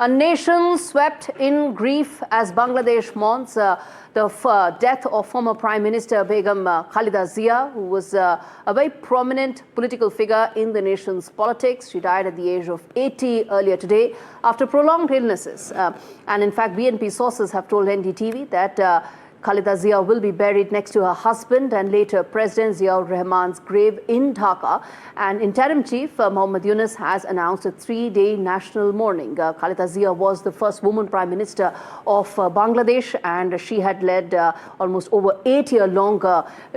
A nation swept in grief as Bangladesh mourns the death of former Prime Minister Begum Khaleda Zia, who was a very prominent political figure in the nation's politics. She died at the age of 80 earlier today after prolonged illnesses. And in fact, BNP sources have told NDTV that Khaleda Zia will be buried next to her husband and later President Ziaur Rahman's grave in Dhaka. And Interim Chief Mohammad Yunus has announced a 3-day national mourning. Khaleda Zia was the first woman Prime Minister of Bangladesh, and she had led almost over 8-year-long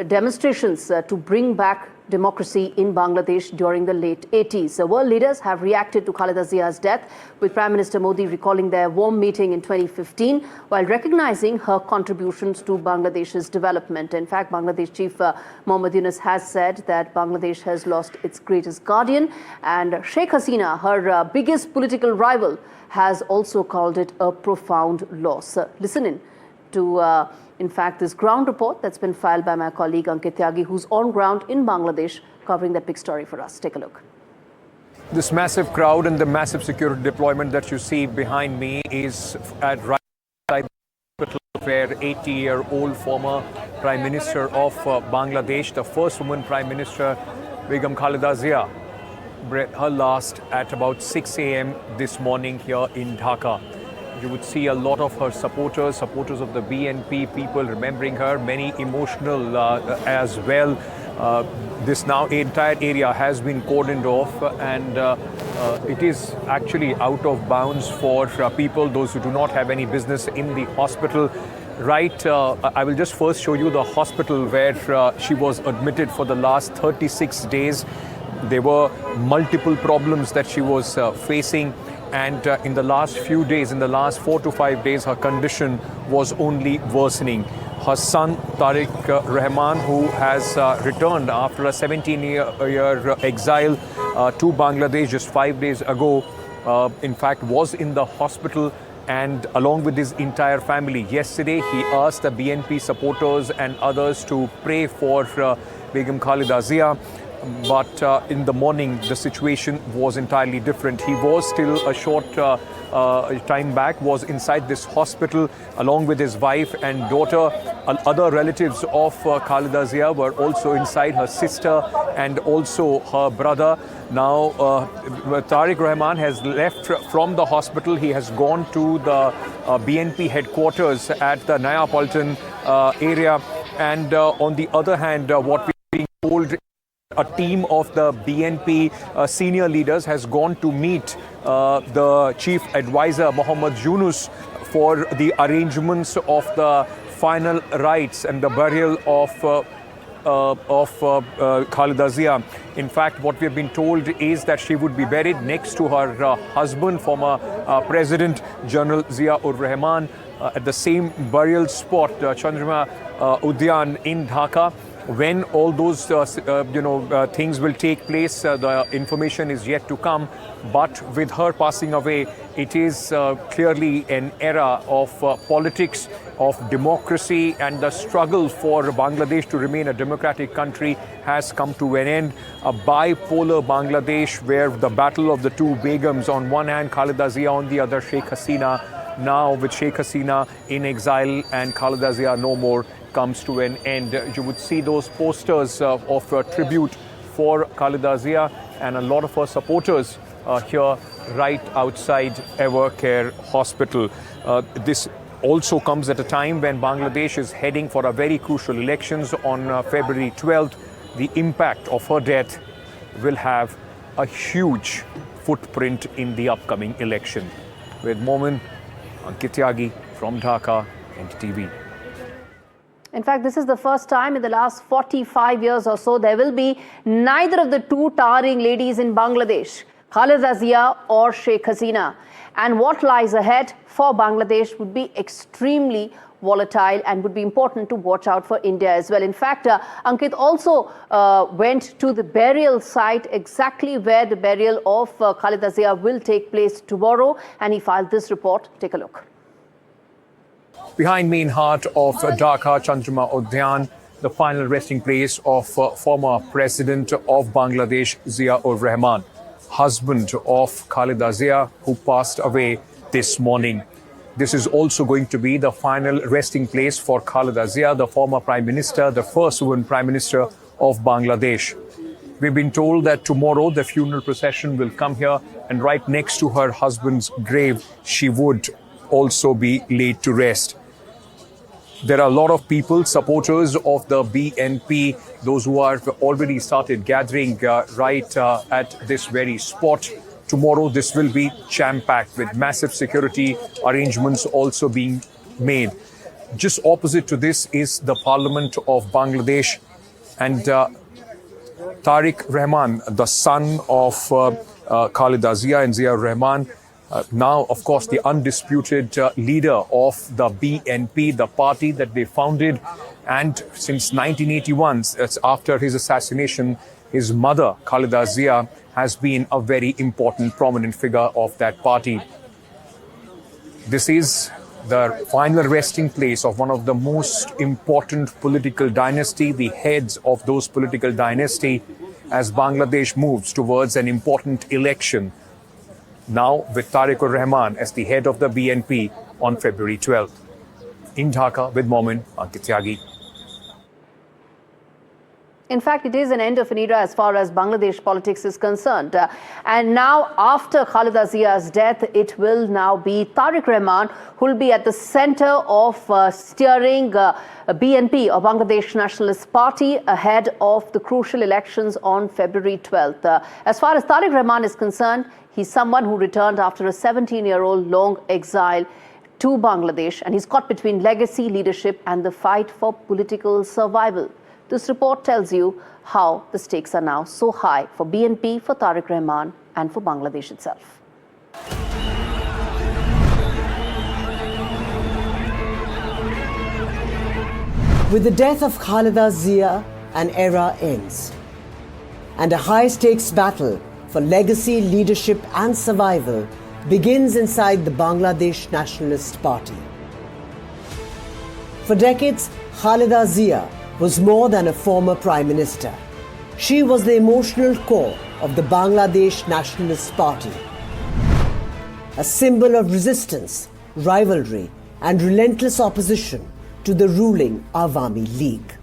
demonstrations to bring back democracy in Bangladesh during the late 80s. The world leaders have reacted to Khaleda Zia's death, with Prime Minister Modi recalling their warm meeting in 2015 while recognizing her contributions to Bangladesh's development. In fact, Bangladesh Chief Mohammad Yunus has said that Bangladesh has lost its greatest guardian, and Sheikh Hasina, her biggest political rival, has also called it a profound loss. Listen in to in fact, this ground report that's been filed by my colleague Ankit Tyagi, who's on ground in Bangladesh, covering that big story for us. Take a look. This massive crowd and the massive security deployment that you see behind me is at right side the hospital where 80-year-old former Prime Minister of Bangladesh, the first woman Prime Minister, Begum Khaleda Zia, breathed her last at about 6 a.m. this morning here in Dhaka. You would see a lot of her supporters of the BNP, people remembering her, many emotional as well. This now entire area has been cordoned off, and it is actually out of bounds for people, those who do not have any business in the hospital. Right, I will just first show you the hospital where she was admitted for the last 36 days. There were multiple problems that she was facing. And in the last few days, in the last 4 to 5 days, her condition was only worsening. Her son, Tariq Rahman, who has returned after a 17-year exile to Bangladesh just 5 days ago, in fact, was in the hospital, and along with his entire family. Yesterday, he asked the BNP supporters and others to pray for Begum Khaleda Zia. But in the morning, the situation was entirely different. He was still a short time back, was inside this hospital along with his wife and daughter. Other relatives of Khaleda Zia were also inside, her sister and also her brother. Now, Tariq Rahman has left from the hospital. He has gone to the BNP headquarters at the Neapolitan area. And on the other hand, what we're being told, a team of the BNP senior leaders has gone to meet the chief advisor, Mohammad Yunus, for the arrangements of the final rites and the burial of Khaleda Zia. In fact, what we have been told is that she would be buried next to her husband, former President General Ziaur Rahman, at the same burial spot, Chandrama Udyan in Dhaka. When all those things will take place, the information is yet to come. But with her passing away, it is clearly an era of politics, of democracy, and the struggle for Bangladesh to remain a democratic country has come to an end. A bipolar Bangladesh where the battle of the two Begums, on one hand Khaleda Zia, on the other Sheikh Hasina. Now with Sheikh Hasina in exile and Khaleda Zia no more, comes to an end. You would see those posters of tribute for Khaleda Zia and a lot of her supporters here right outside Evercare Hospital. This also comes at a time when Bangladesh is heading for a very crucial elections on February 12th. The impact of her death will have a huge footprint in the upcoming election. With Mourning, Ankit Tyagi from Dhaka, NDTV. In fact, this is the first time in the last 45 years or so there will be neither of the two towering ladies in Bangladesh, Khaleda Zia or Sheikh Hasina. And what lies ahead for Bangladesh would be extremely volatile and would be important to watch out for India as well. In fact, Ankit also went to the burial site exactly where the burial of Khaleda Zia will take place tomorrow, and he filed this report. Take a look. Behind me in heart of Dhaka, Chandrama Udyan, the final resting place of former President of Bangladesh, Ziaur Rahman, husband of Khaleda Zia, who passed away this morning. This is also going to be the final resting place for Khaleda Zia, the former Prime Minister, the first woman Prime Minister of Bangladesh. We've been told that tomorrow the funeral procession will come here, and right next to her husband's grave, she would also be laid to rest. There are a lot of people, supporters of the BNP, those who have already started gathering right at this very spot. Tomorrow, this will be jam-packed with massive security arrangements also being made. Just opposite to this is the Parliament of Bangladesh, and Tariq Rahman, the son of Khaleda Zia and Zia Rahman, now, of course, the undisputed leader of the BNP, the party that they founded. And since 1981, that's after his assassination, his mother, Khaleda Zia, has been a very important, prominent figure of that party. This is the final resting place of one of the most important political dynasty, the heads of those political dynasty, as Bangladesh moves towards an important election. Now with Tariq Rahman as the head of the BNP on February 12th. In Dhaka with Mourning, Ankit Tyagi. In fact, it is an end of an era as far as Bangladesh politics is concerned. And now, after Khaleda Zia's death, it will now be Tariq Rahman who will be at the center of steering BNP, or Bangladesh Nationalist Party, ahead of the crucial elections on February 12th. As far as Tariq Rahman is concerned, he's someone who returned after a 17-year-old long exile to Bangladesh, and he's caught between legacy, leadership, and the fight for political survival. This report tells you how the stakes are now so high for BNP, for Tariq Rahman, and for Bangladesh itself. With the death of Khaleda Zia, an era ends, and a high-stakes battle for legacy, leadership and survival begins inside the Bangladesh Nationalist Party. For decades, Khaleda Zia was more than a former Prime Minister. She was the emotional core of the Bangladesh Nationalist Party, a symbol of resistance, rivalry and relentless opposition to the ruling Awami League.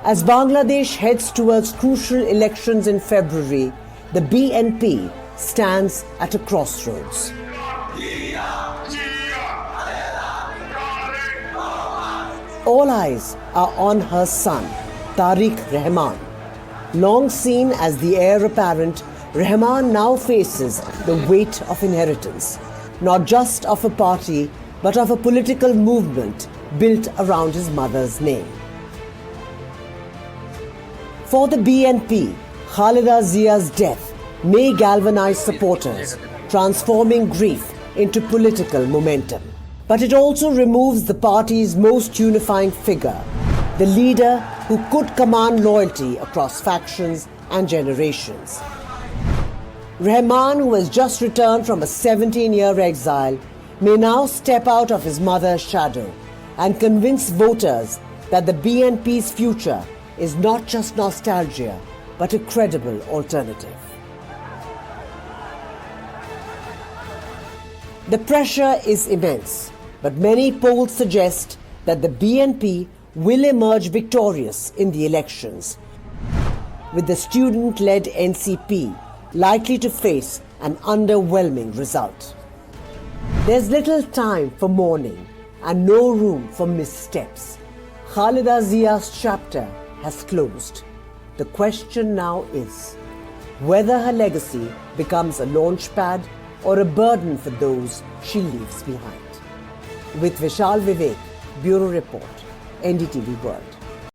As Bangladesh heads towards crucial elections in February, the BNP stands at a crossroads. All eyes are on her son, Tariq Rahman. Long seen as the heir apparent, Rahman now faces the weight of inheritance, not just of a party, but of a political movement built around his mother's name. For the BNP, Khaleda Zia's death may galvanize supporters, transforming grief into political momentum. But it also removes the party's most unifying figure, the leader who could command loyalty across factions and generations. Rahman, who has just returned from a 17-year exile, may now step out of his mother's shadow and convince voters that the BNP's future is not just nostalgia, but a credible alternative. The pressure is immense, but many polls suggest that the BNP will emerge victorious in the elections, with the student-led NCP likely to face an underwhelming result. There's little time for mourning and no room for missteps. Khaleda Zia's chapter has closed. The question now is whether her legacy becomes a launchpad or a burden for those she leaves behind. With Vishal Vivek, Bureau Report, NDTV World.